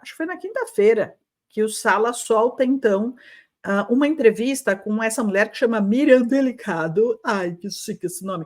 acho que foi na quinta-feira, que o Sala solta, então, uma entrevista com essa mulher que chama Miriam Delicado. Ai, que chique esse nome.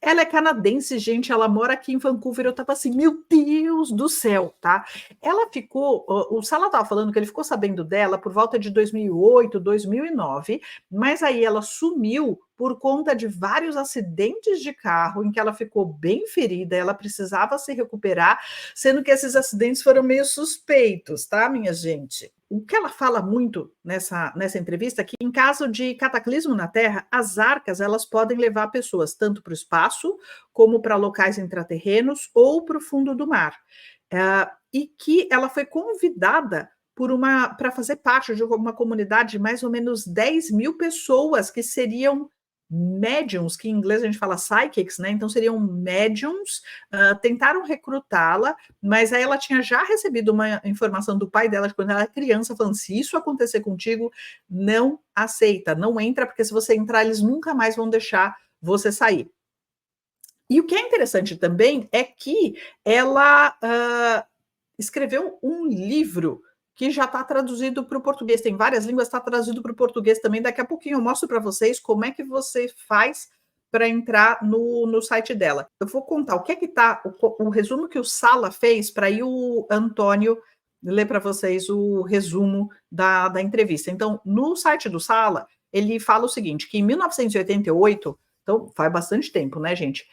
Ela é canadense, gente, ela mora aqui em Vancouver. Eu estava assim, meu Deus do céu, tá? Ela ficou, o Sala estava falando que ele ficou sabendo dela por volta de 2008, 2009, mas aí ela sumiu por conta de vários acidentes de carro em que ela ficou bem ferida, ela precisava se recuperar, sendo que esses acidentes foram meio suspeitos, tá, minha gente? O que ela fala muito nessa entrevista é que, em caso de cataclismo na Terra, as arcas elas podem levar pessoas tanto para o espaço, como para locais intraterrenos ou para o fundo do mar. E que ela foi convidada para fazer parte de uma comunidade de mais ou menos 10 mil pessoas que seriam médiums, que em inglês a gente fala psychics, né? Então seriam médiums, tentaram recrutá-la, mas aí ela tinha já recebido uma informação do pai dela de quando ela era criança, falando: se isso acontecer contigo, não aceita, não entra, porque se você entrar, eles nunca mais vão deixar você sair. E o que é interessante também é que ela escreveu um livro que já está traduzido para o português, tem várias línguas, está traduzido para o português também. Daqui a pouquinho eu mostro para vocês como é que você faz para entrar no site dela. Eu vou contar o que é que está, o resumo que o Sala fez, para aí o Antônio ler para vocês o resumo da entrevista. Então, no site do Sala, ele fala o seguinte, que em 1988, então faz bastante tempo, né, gente?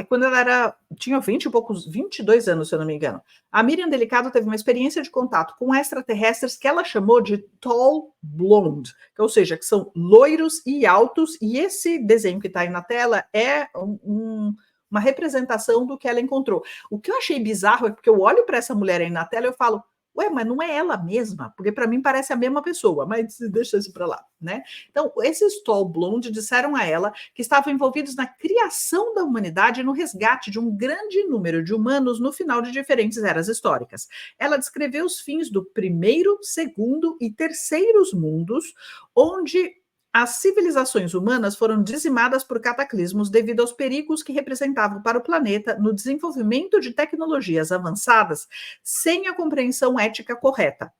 Quando ela tinha 20 e poucos, 22 anos, se eu não me engano, a Miriam Delicado teve uma experiência de contato com extraterrestres que ela chamou de tall blonde, ou seja, que são loiros e altos, e esse desenho que está aí na tela é uma representação do que ela encontrou. O que eu achei bizarro é porque eu olho para essa mulher aí na tela e eu falo: ué, mas não é ela mesma? Porque para mim parece a mesma pessoa, mas deixa isso para lá, né? Então, esses Tall Blonde disseram a ela que estavam envolvidos na criação da humanidade e no resgate de um grande número de humanos no final de diferentes eras históricas. Ela descreveu os fins do primeiro, segundo e terceiros mundos, onde as civilizações humanas foram dizimadas por cataclismos devido aos perigos que representavam para o planeta no desenvolvimento de tecnologias avançadas sem a compreensão ética correta.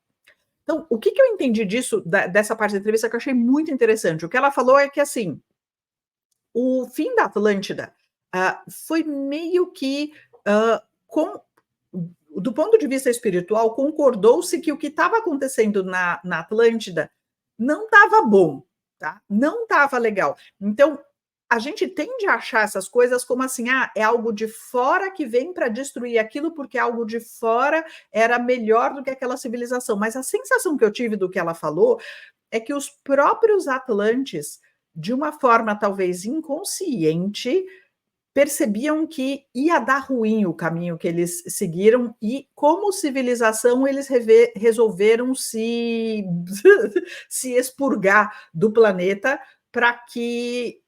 Então, o que eu entendi disso, dessa parte da entrevista, que eu achei muito interessante? O que ela falou é que, assim, o fim da Atlântida foi meio que, do ponto de vista espiritual, concordou-se que o que estava acontecendo na Atlântida não estava bom, tá? Não estava legal. Então, a gente tende a achar essas coisas como assim, é algo de fora que vem para destruir aquilo, porque algo de fora era melhor do que aquela civilização. Mas a sensação que eu tive do que ela falou é que os próprios atlantes, de uma forma talvez inconsciente, percebiam que ia dar ruim o caminho que eles seguiram e, como civilização, eles resolveram se expurgar do planeta para que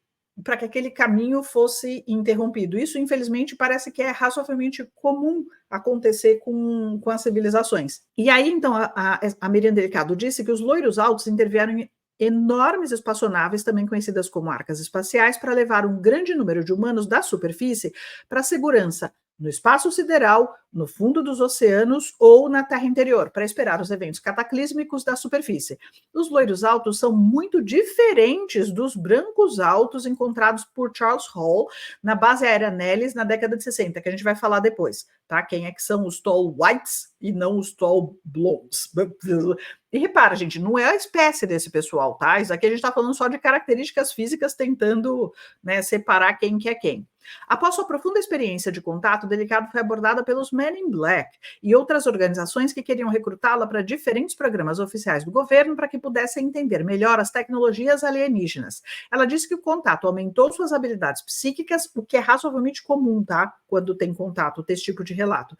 aquele caminho fosse interrompido. Isso, infelizmente, parece que é razoavelmente comum acontecer com as civilizações. E aí, então, a Miriam Delicado disse que os loiros altos intervieram em enormes espaçonaves, também conhecidas como arcas espaciais, para levar um grande número de humanos da superfície para segurança no espaço sideral, no fundo dos oceanos ou na terra interior, para esperar os eventos cataclísmicos da superfície. Os loiros altos são muito diferentes dos brancos altos encontrados por Charles Hall na base aérea Nellis na década de 60, que a gente vai falar depois, tá? Quem é que são os tall whites e não os tall blondes. E repara, gente, não é a espécie desse pessoal, tá? Isso aqui a gente está falando só de características físicas, tentando, né, separar quem que é quem. Após sua profunda experiência de contato, o Delicado foi abordada pelos Men in Black e outras organizações que queriam recrutá-la para diferentes programas oficiais do governo para que pudesse entender melhor as tecnologias alienígenas. Ela disse que o contato aumentou suas habilidades psíquicas, o que é razoavelmente comum, tá? Quando tem contato, esse tipo de relato.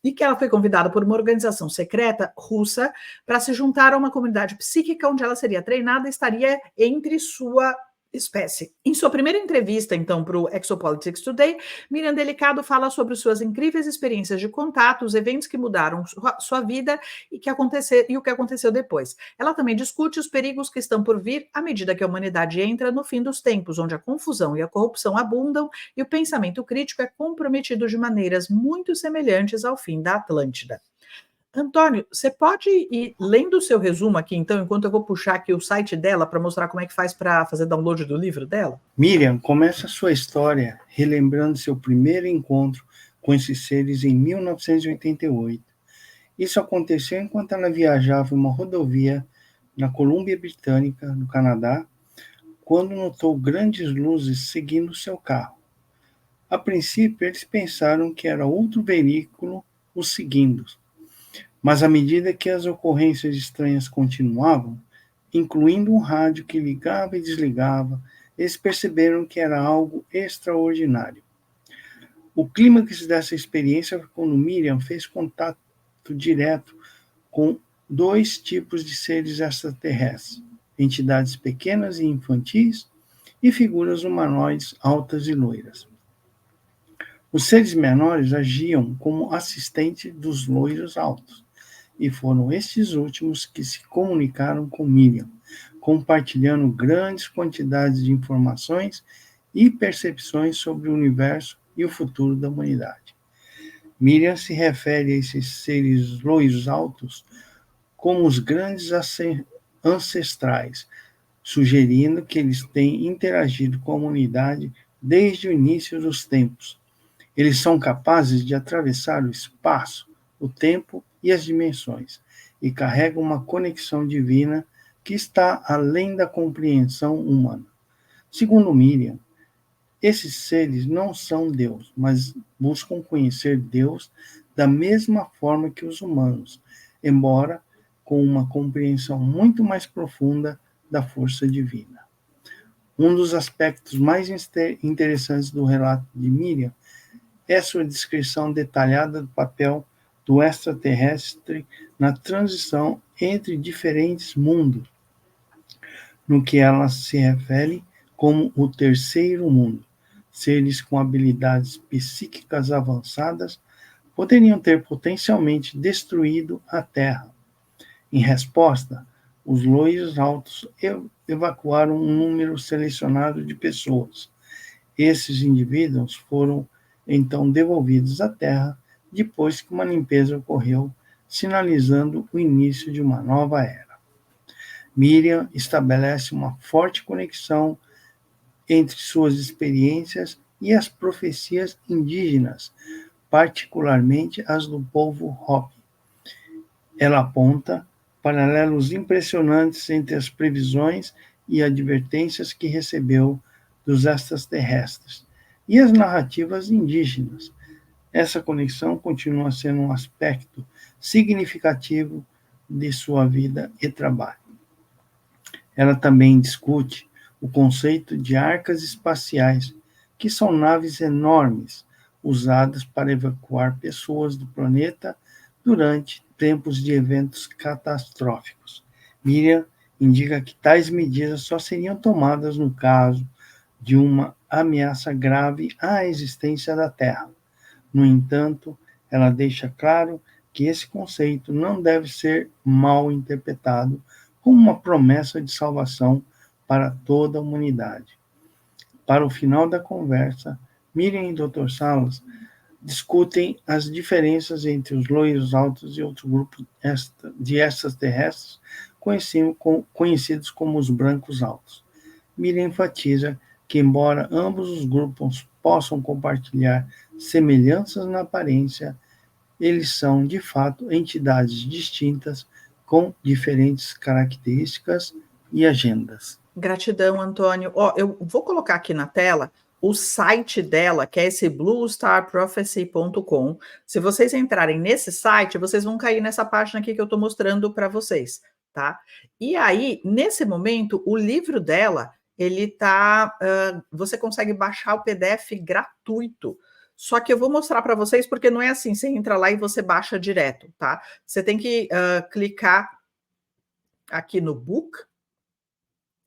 E que ela foi convidada por uma organização secreta russa para se juntar a uma comunidade psíquica onde ela seria treinada e estaria entre sua espécie. Em sua primeira entrevista, então, para o Exopolitics Today, Miriam Delicado fala sobre suas incríveis experiências de contato, os eventos que mudaram sua vida e o que aconteceu depois. Ela também discute os perigos que estão por vir à medida que a humanidade entra no fim dos tempos, onde a confusão e a corrupção abundam e o pensamento crítico é comprometido de maneiras muito semelhantes ao fim da Atlântida. Antônio, você pode ir lendo o seu resumo aqui, então, enquanto eu vou puxar aqui o site dela para mostrar como é que faz para fazer download do livro dela? Miriam começa sua história relembrando seu primeiro encontro com esses seres em 1988. Isso aconteceu enquanto ela viajava em uma rodovia na Colômbia Britânica, no Canadá, quando notou grandes luzes seguindo seu carro. A princípio, eles pensaram que era outro veículo os seguindo, mas à medida que as ocorrências estranhas continuavam, incluindo um rádio que ligava e desligava, eles perceberam que era algo extraordinário. O clímax dessa experiência foi quando Miriam fez contato direto com dois tipos de seres extraterrestres, entidades pequenas e infantis e figuras humanoides altas e loiras. Os seres menores agiam como assistentes dos loiros altos, e foram estes últimos que se comunicaram com Miriam, compartilhando grandes quantidades de informações e percepções sobre o universo e o futuro da humanidade. Miriam se refere a esses seres loiros altos como os grandes ancestrais, sugerindo que eles têm interagido com a humanidade desde o início dos tempos. Eles são capazes de atravessar o espaço, o tempo e as dimensões, e carregam uma conexão divina que está além da compreensão humana. Segundo Miriam, esses seres não são Deus, mas buscam conhecer Deus da mesma forma que os humanos, embora com uma compreensão muito mais profunda da força divina. Um dos aspectos mais interessantes do relato de Miriam é sua descrição detalhada do papel do extraterrestre na transição entre diferentes mundos, no que ela se refere como o terceiro mundo. Seres com habilidades psíquicas avançadas poderiam ter potencialmente destruído a Terra. Em resposta, os loiros altos evacuaram um número selecionado de pessoas. Esses indivíduos foram então devolvidos à Terra depois que uma limpeza ocorreu, sinalizando o início de uma nova era. Miriam estabelece uma forte conexão entre suas experiências e as profecias indígenas, particularmente as do povo Hopi. Ela aponta paralelos impressionantes entre as previsões e advertências que recebeu dos extraterrestres e as narrativas indígenas. Essa conexão continua sendo um aspecto significativo de sua vida e trabalho. Ela também discute o conceito de arcas espaciais, que são naves enormes usadas para evacuar pessoas do planeta durante tempos de eventos catastróficos. Miriam indica que tais medidas só seriam tomadas no caso de uma ameaça grave à existência da Terra. No entanto, ela deixa claro que esse conceito não deve ser mal interpretado como uma promessa de salvação para toda a humanidade. Para o final da conversa, Miriam e Dr. Salas discutem as diferenças entre os loiros altos e outro grupo de extraterrestres conhecidos como os brancos altos. Miriam enfatiza que, embora ambos os grupos possam compartilhar semelhanças na aparência, eles são, de fato, entidades distintas com diferentes características e agendas. Gratidão, Antônio. Eu vou colocar aqui na tela o site dela, que é esse bluestarprophecy.com. Se vocês entrarem nesse site, vocês vão cair nessa página aqui que eu estou mostrando para vocês, tá? E aí, nesse momento, o livro dela, ele tá, você consegue baixar o PDF gratuito. Só que eu vou mostrar para vocês, porque não é assim, você entra lá e você baixa direto, tá? Você tem que clicar aqui no book.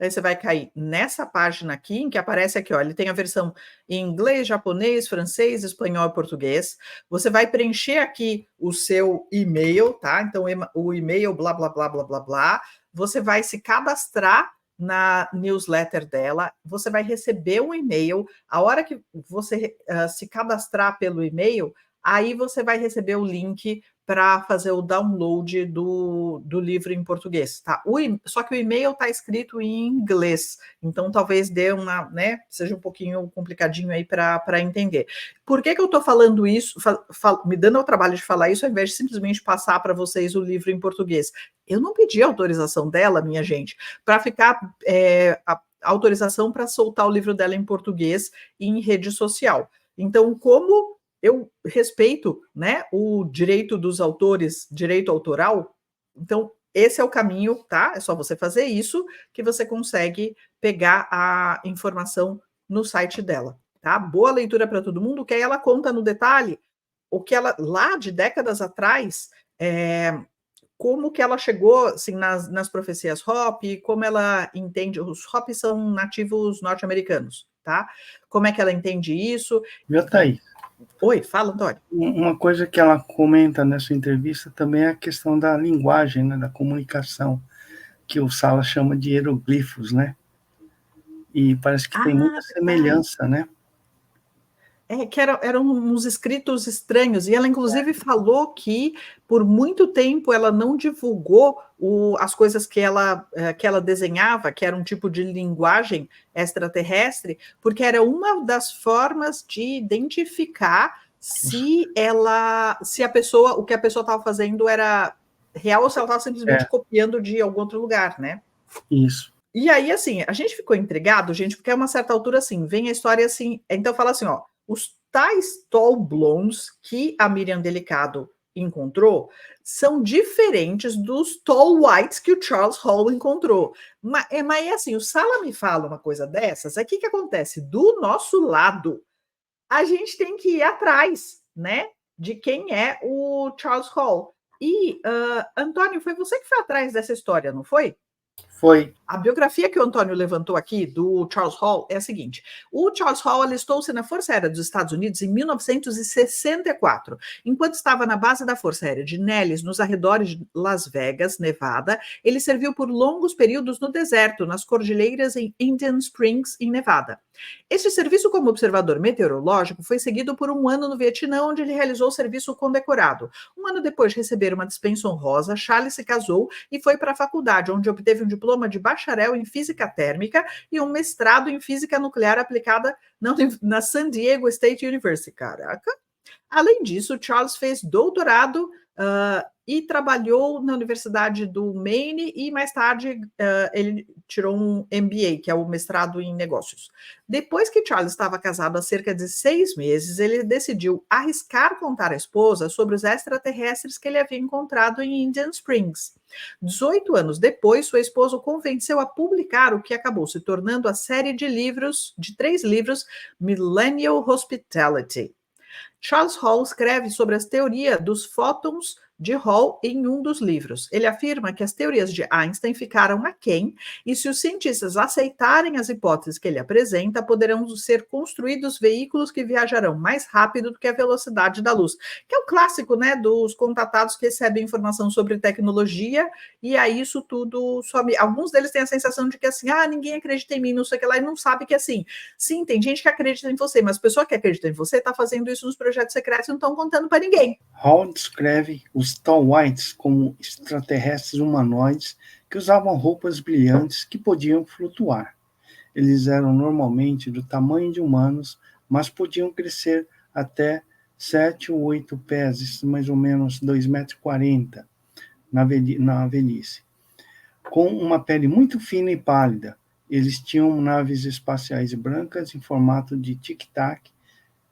Aí você vai cair nessa página aqui, em que aparece aqui, ó, ele tem a versão em inglês, japonês, francês, espanhol e português. Você vai preencher aqui o seu e-mail, tá? Então, o e-mail, blá, blá, blá, blá, blá, blá. Você vai se cadastrar na newsletter dela, você vai receber um e-mail. A hora que você se cadastrar pelo e-mail, aí você vai receber o link para fazer o download do livro em português, tá? Só que o e-mail está escrito em inglês, então talvez dê uma, né, seja um pouquinho complicadinho aí para entender. Por que eu estou falando isso, me dando o trabalho de falar isso, ao invés de simplesmente passar para vocês o livro em português? Eu não pedi autorização dela, minha gente, para ficar autorização para soltar o livro dela em português em rede social. Então, como eu respeito, né, o direito dos autores, direito autoral, então esse é o caminho, tá? É só você fazer isso que você consegue pegar a informação no site dela, tá? Boa leitura para todo mundo, que aí ela conta no detalhe o que ela, lá de décadas atrás, como que ela chegou assim, nas profecias Hopi, como ela entende, os Hopi são nativos norte-americanos, tá? Como é que ela entende isso? Viu, Thaís? Oi, fala, Antônio. Uma coisa que ela comenta nessa entrevista também é a questão da linguagem, né, da comunicação, que o Sala chama de hieroglifos, né? E parece que tem muita semelhança, né? Que eram uns escritos estranhos, e ela inclusive falou que por muito tempo ela não divulgou as coisas que ela desenhava, que era um tipo de linguagem extraterrestre, porque era uma das formas de identificar se a pessoa, o que a pessoa estava fazendo era real ou se ela estava simplesmente copiando de algum outro lugar, né? Isso. E aí, assim, a gente ficou intrigado, gente, porque a uma certa altura, assim, vem a história assim, então fala assim, ó, os tais tall blondes que a Miriam Delicado encontrou são diferentes dos tall whites que o Charles Hall encontrou. Mas é assim, o Sala me fala uma coisa dessas, aí o que acontece? Do nosso lado, a gente tem que ir atrás, né, de quem é o Charles Hall. E, Antônio, foi você que foi atrás dessa história, não foi? Foi. A biografia que o Antônio levantou aqui do Charles Hall é a seguinte: o Charles Hall alistou-se na Força Aérea dos Estados Unidos em 1964. Enquanto estava na base da Força Aérea de Nellis, nos arredores de Las Vegas, Nevada, ele serviu por longos períodos no deserto, nas cordilheiras em Indian Springs, em Nevada. Este serviço como observador meteorológico foi seguido por um ano no Vietnã, onde ele realizou serviço condecorado. Um ano depois de receber uma dispensa honrosa, Charles se casou e foi para a faculdade, onde obteve um diploma de bacharel em física térmica e um mestrado em física nuclear aplicada na San Diego State University. Caraca! Além disso, Charles fez doutorado e trabalhou na Universidade do Maine e mais tarde ele tirou um MBA, que é o mestrado em negócios. Depois que Charles estava casado há cerca de 6 meses, ele decidiu arriscar contar à esposa sobre os extraterrestres que ele havia encontrado em Indian Springs. 18 anos depois, sua esposa o convenceu a publicar o que acabou se tornando a série de livros, de 3 livros, Millennial Hospitality. Charles Hall escreve sobre as teorias dos fótons de Hall em um dos livros. Ele afirma que as teorias de Einstein ficaram aquém e se os cientistas aceitarem as hipóteses que ele apresenta, poderão ser construídos veículos que viajarão mais rápido do que a velocidade da luz. Que é o clássico, né, dos contatados que recebem informação sobre tecnologia e aí isso tudo some. Alguns deles têm a sensação de que assim, ninguém acredita em mim, não sei o que lá, e não sabe que assim, sim, tem gente que acredita em você, mas a pessoa que acredita em você está fazendo isso nos projetos secretos e não estão contando para ninguém. Hall descreve os Tall Whites como extraterrestres humanoides que usavam roupas brilhantes que podiam flutuar. Eles eram normalmente do tamanho de humanos, mas podiam crescer até 7 ou 8 pés, mais ou menos 2,40 m na velhice. Com uma pele muito fina e pálida, eles tinham naves espaciais brancas em formato de tic-tac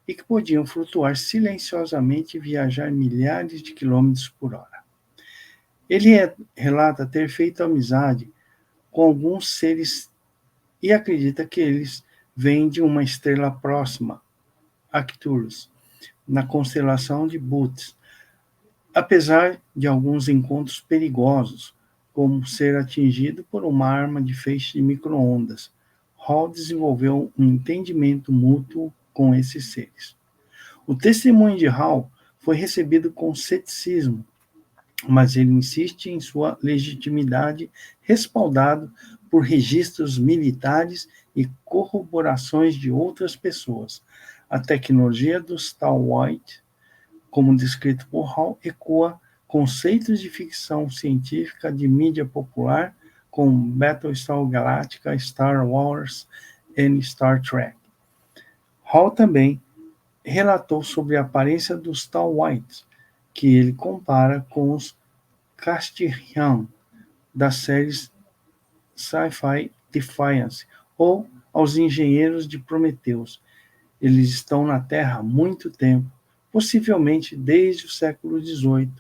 e que podiam flutuar silenciosamente e viajar milhares de quilômetros por hora. Ele relata ter feito amizade com alguns seres e acredita que eles vêm de uma estrela próxima, Arcturus, na constelação de Bootes, apesar de alguns encontros perigosos, como ser atingido por uma arma de feixe de micro-ondas. Hall desenvolveu um entendimento mútuo com esses seres. O testemunho de Hall foi recebido com ceticismo, mas ele insiste em sua legitimidade, respaldado por registros militares e corroborações de outras pessoas. A tecnologia dos Tall White, como descrito por Hall, ecoa conceitos de ficção científica de mídia popular, como Battlestar Galactica, Star Wars e Star Trek. Hall também relatou sobre a aparência dos Tall Whites, que ele compara com os Castrihan das séries Sci-Fi Defiance ou aos engenheiros de Prometheus. Eles estão na Terra há muito tempo, possivelmente desde o século XVIII,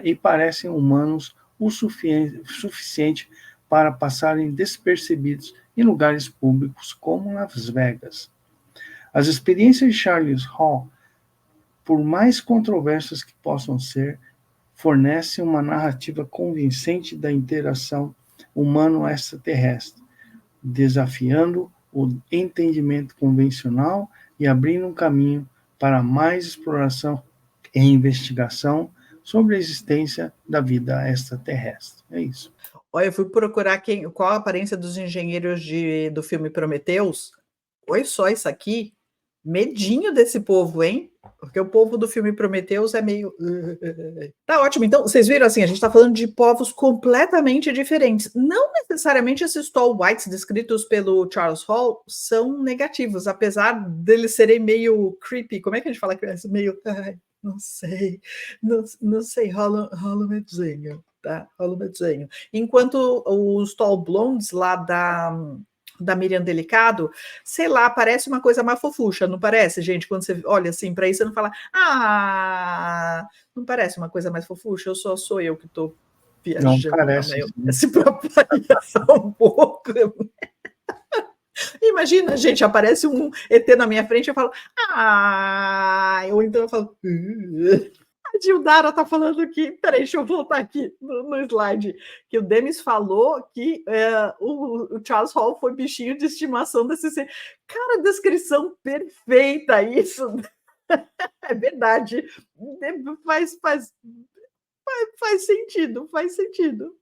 e parecem humanos o suficiente para passarem despercebidos em lugares públicos como Las Vegas. As experiências de Charles Hall, por mais controversas que possam ser, fornecem uma narrativa convincente da interação humano-extraterrestre, desafiando o entendimento convencional e abrindo um caminho para mais exploração e investigação sobre a existência da vida extraterrestre. É isso. Olha, eu fui procurar qual a aparência dos engenheiros do filme Prometheus. Olha só isso aqui. Medinho desse povo, hein? Porque o povo do filme Prometheus é meio... Tá ótimo. Então, vocês viram assim, a gente tá falando de povos completamente diferentes. Não necessariamente esses tall whites descritos pelo Charles Hall são negativos, apesar deles serem meio creepy. Como é que a gente fala que é meio... não sei, não sei, rola um medinho, tá? Rola um medinho. Enquanto os tall blondes lá da Miriam Delicado, sei lá, parece uma coisa mais fofucha, não parece, gente? Quando você olha assim para isso, você não fala, não parece uma coisa mais fofucha? Sou eu que estou viajando na maionese para palhaçar um pouco. Imagina, gente, aparece um ET na minha frente, eu falo, ou então eu falo, a Gildara tá falando que, peraí, deixa eu voltar aqui no slide, que o Demis falou que o Charles Hall foi bichinho de estimação desse ser. Cara, descrição perfeita isso. É verdade. Faz sentido, faz sentido.